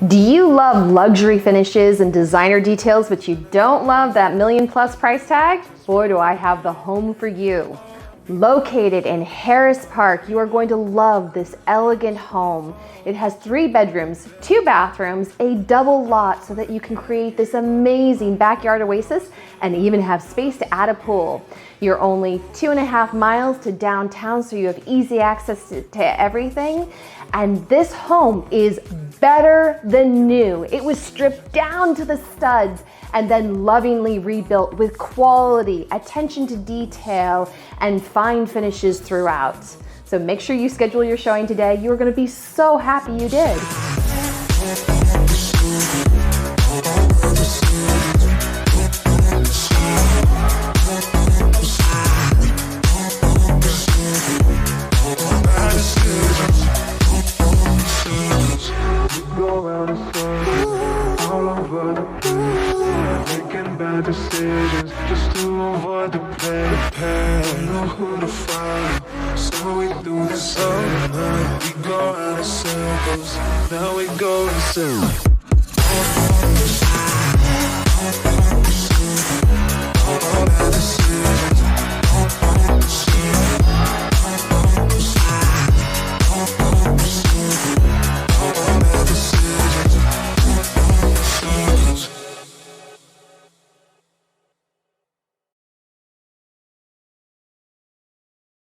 Do you love luxury finishes and designer details, but you don't love that $1 million+ price tag? Boy, do I have the home for you. Located in Harris Park, you are going to love this elegant home. It has 3 bedrooms, 2 bathrooms, a double lot so that you can create this amazing backyard oasis and even have space to add a pool. You're only 2.5 miles to downtown, so you have easy access to everything. And this home is better than new. It was stripped down to the studs and then lovingly rebuilt with quality, attention to detail, and fine finishes throughout. So make sure you schedule your showing today. You are going to be so happy you did. Decisions just to avoid the pain. Don't know who to find, so we do this all night. We go out in circles, now we go in circles.